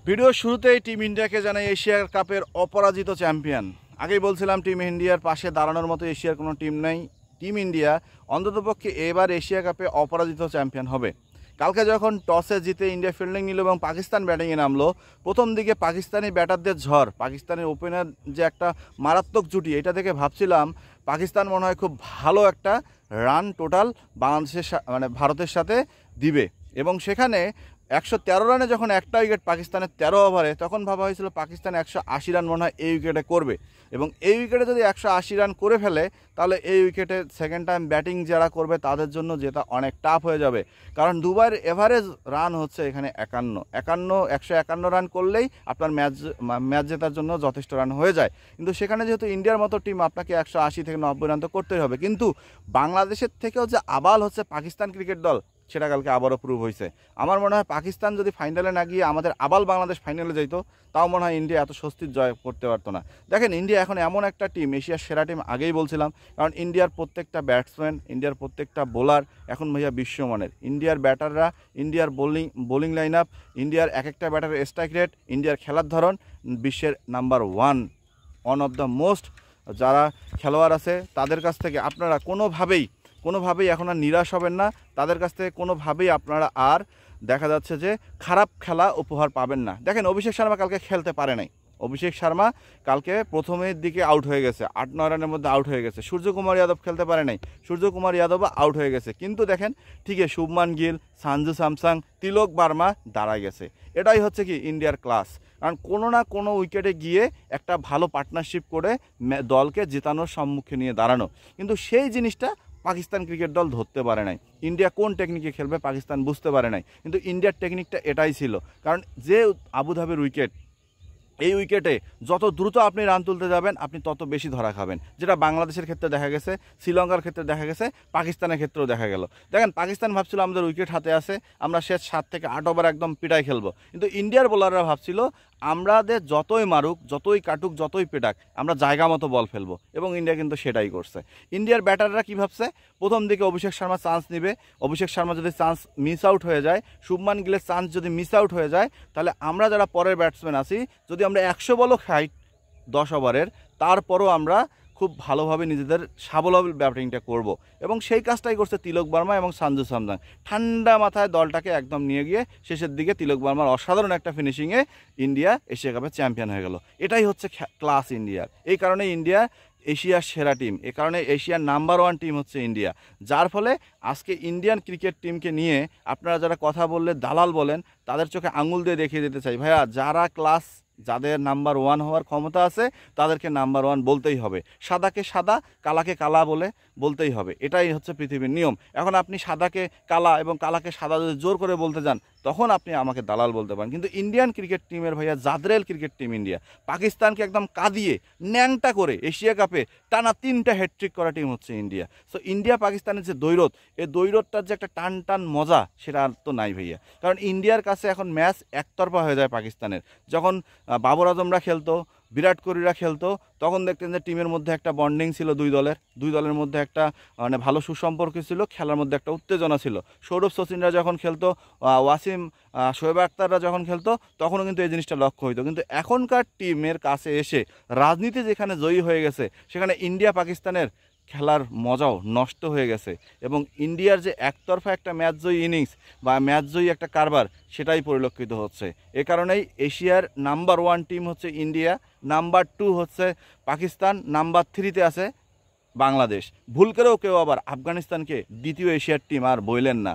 ভিডিওর শুরুতেই টিম ইন্ডিয়াকে জানাই এশিয়া কাপের অপরাজিত চ্যাম্পিয়ন। আগেই বলছিলাম টিম ইন্ডিয়ার পাশে দাঁড়ানোর মতো এশিয়ার কোনো টিম নেই। টিম ইন্ডিয়া অন্ততপক্ষে এবার এশিয়া কাপে অপরাজিত চ্যাম্পিয়ন হবে। কালকে যখন টসে জিতে ইন্ডিয়া ফিল্ডিং নিল এবং পাকিস্তান ব্যাটিংয়ে নামলো, প্রথম দিকে পাকিস্তানি ব্যাটারদের ঝড়, পাকিস্তানের ওপেনার যে একটা মারাত্মক জুটি, এটা দেখে ভাবছিলাম পাকিস্তান মনে হয় খুব ভালো একটা রান টোটাল বাংলাদেশের ভারতের সাথে দিবে। এবং সেখানে 113 রানে যখন একটা উইকেট পাকিস্তানের 13 ওভারে, তখন ভাবা হয়েছিল পাকিস্তান 180 রান মনে হয় এই উইকেটে করবে। এবং এই উইকেটে যদি 180 রান করে ফেলে, তাহলে এই উইকেটে সেকেন্ড টাইম ব্যাটিং যারা করবে তাদের জন্য যেটা অনেক টাফ হয়ে যাবে। কারণ দুবাইয়ের এভারেজ রান হচ্ছে এখানে 151 রান করলেই আপনার ম্যাচ জেতার জন্য যথেষ্ট রান হয়ে যায়। কিন্তু সেখানে যেহেতু ইন্ডিয়ার মতো টিম, আপনাকে 180 থেকে 90 রান তো করতেই হবে। কিন্তু বাংলাদেশের থেকেও যে আবাল হচ্ছে পাকিস্তান ক্রিকেট দল, সেটা কালকে আবারও প্রুভ হয়েছে। আমার মনে হয় পাকিস্তান যদি ফাইনালে না গিয়ে আমাদের আবাল বাংলাদেশ ফাইনালে যেত, তাও মনে হয় ইন্ডিয়া এত স্বস্তির জয় করতে পারতো না। দেখেন, ইন্ডিয়া এখন এমন একটা টিম, এশিয়ার সেরা টিম আগেই বলছিলাম। কারণ ইন্ডিয়ার প্রত্যেকটা ব্যাটসম্যান, ইন্ডিয়ার প্রত্যেকটা বোলার এখন ভাইয়া বিশ্বমানের। ইন্ডিয়ার ব্যাটাররা, ইন্ডিয়ার বোলিং লাইন আপ, ইন্ডিয়ার এক একটা ব্যাটারের স্ট্রাইক রেট, ইন্ডিয়ার খেলার ধরন বিশ্বের number one of the most. যারা খেলোয়াড় আছে তাদের কাছ থেকে আপনারা কোনোভাবেই এখন আর নিরাশ হবেন না। তাদের কাছ থেকে কোনোভাবেই আপনারা আর দেখা যাচ্ছে যে খারাপ খেলা উপহার পাবেন না। দেখেন, অভিষেক শর্মা কালকে খেলতে পারে নাই। অভিষেক শর্মা কালকে প্রথমের দিকে আউট হয়ে গেছে, 8-9 রানের মধ্যে আউট হয়ে গেছে। সূর্যকুমার যাদব খেলতে পারে নাই, সূর্যকুমার যাদবও আউট হয়ে গেছে। কিন্তু দেখেন, ঠিকই শুভমান গিল, সঞ্জু স্যামসন, তিলক বার্মা দাঁড়ায় গেছে। এটাই হচ্ছে কি ইন্ডিয়ার ক্লাস। কারণ কোনো না কোনো উইকেটে গিয়ে একটা ভালো পার্টনারশিপ করে দলকে জেতানোর সম্মুখে নিয়ে দাঁড়ানো। কিন্তু সেই জিনিসটা পাকিস্তান ক্রিকেট দল ধরতে পারে নাই। ইন্ডিয়া কোন টেকনিকে খেলবে পাকিস্তান বুঝতে পারে নাই। কিন্তু ইন্ডিয়ার টেকনিকটা এটাই ছিল। কারণ যে আবুধাবির উইকেট, এই উইকেটে যত দ্রুত আপনি রান তুলতে যাবেন, আপনি তত বেশি ধরা খাবেন। যেটা বাংলাদেশের ক্ষেত্রে দেখা গেছে, শ্রীলঙ্কার ক্ষেত্রে দেখা গেছে, পাকিস্তানের ক্ষেত্রেও দেখা গেল। দেখেন, পাকিস্তান ভাবছিল আমাদের উইকেট হাতে আছে, আমরা শেষ 7 থেকে 8 ওভার একদম পিটাই খেলবো। কিন্তু ইন্ডিয়ার বোলাররা ভাবছিল আমাদের যতই মারুক, যতই কাটুক, যতই পেটাক, আমরা জায়গা মতো বল ফেলবো। এবং ইন্ডিয়া কিন্তু সেটাই করছে। ইন্ডিয়ার ব্যাটাররা কী ভাবছে, প্রথম দিকে অভিষেক শর্মা চান্স নেবে, অভিষেক শর্মা যদি চান্স মিস আউট হয়ে যায়, শুভমান গিলের চান্স যদি মিস আউট হয়ে যায়, তাহলে আমরা যারা পরের ব্যাটসম্যান আছি, যদি আমরা 100 বলও খাই 10 ওভারের, তারপরও আমরা খুব ভালোভাবে নিজেদের স্বাবলম্বী ব্যাটিংটা করব। এবং সেই কাজটাই করছে তিলক বার্মা এবং সঞ্জু স্যামসন। ঠান্ডা মাথায় দলটাকে একদম নিয়ে গিয়ে শেষের দিকে তিলক বার্মার অসাধারণ একটা ফিনিশিংয়ে ইন্ডিয়া এশিয়া কাপে চ্যাম্পিয়ন হয়ে গেল। এটাই হচ্ছে ক্লাস ইন্ডিয়ার। এই কারণে ইন্ডিয়া এশিয়ার সেরা টিম, এ কারণে এশিয়ার নাম্বার 1 টিম হচ্ছে ইন্ডিয়া। যার ফলে আজকে ইন্ডিয়ান ক্রিকেট টিমকে নিয়ে আপনারা যারা কথা বললে দালাল বলেন, তাদের চোখে আঙুল দিয়ে দেখিয়ে দিতে চাই, ভাইয়া যারা ক্লাস, যাদের নাম্বার 1 হওয়ার ক্ষমতা আছে, তাদেরকে নাম্বার 1 বলতেই হবে। সাদাকে সাদা, কালাকে কালা বলতেই হবে। এটাই হচ্ছে পৃথিবীর নিয়ম। এখন আপনি সাদাকে কালা এবং কালাকে সাদা যদি জোর করে বলতে যান, তখন আপনি আমাকে দালাল বলতে পারেন। কিন্তু ইন্ডিয়ান ক্রিকেট টিমের ভাইয়া জাদরেল ক্রিকেট টিম ইন্ডিয়া, পাকিস্তানকে একদম কাঁদিয়ে ন্যাংটা করে এশিয়া কাপে টানা 3টা হ্যাটট্রিক করা টিম হচ্ছে ইন্ডিয়া। সো ইন্ডিয়া পাকিস্তানের যে দ্বৈরথ, এই দ্বৈরথটার যে একটা টান মজা, সেটা আর তো নাই ভাইয়া। কারণ ইন্ডিয়ার কাছে এখন ম্যাচ একতরফা হয়ে যায় পাকিস্তানের। যখন বাবর আজমরা খেলতো, বিরাট কোহলিরা খেলতো, তখন দেখতেন যে টিমের মধ্যে একটা বন্ডিং ছিল, দুই দলের মধ্যে একটা ভালো সুসম্পর্ক ছিল, খেলার মধ্যে একটা উত্তেজনা ছিল। সৌরভ সচিনরা যখন খেলতো, ওয়াসিম শোয়েব আখতাররা যখন খেলতো, তখনও কিন্তু এই জিনিসটা লক্ষ্য হইতো। কিন্তু এখনকার টিমের কাছে এসে রাজনীতি যেখানে জয়ী হয়ে গেছে, সেখানে ইন্ডিয়া পাকিস্তানের খেলার মজাও নষ্ট হয়ে গেছে। এবং ইন্ডিয়ার যে একতরফা একটা ম্যাচ জয়ী ইনিংস বা ম্যাচ জয়ী একটা কারবার, সেটাই পরিলক্ষিত হচ্ছে। এ কারণেই এশিয়ার নাম্বার 1 টিম হচ্ছে ইন্ডিয়া, নাম্বার 2 হচ্ছে পাকিস্তান, নাম্বার 3তে আছে বাংলাদেশ। ভুল করেও কেউ আবার আফগানিস্তানকে দ্বিতীয় এশিয়ার টিম আর বললেন না।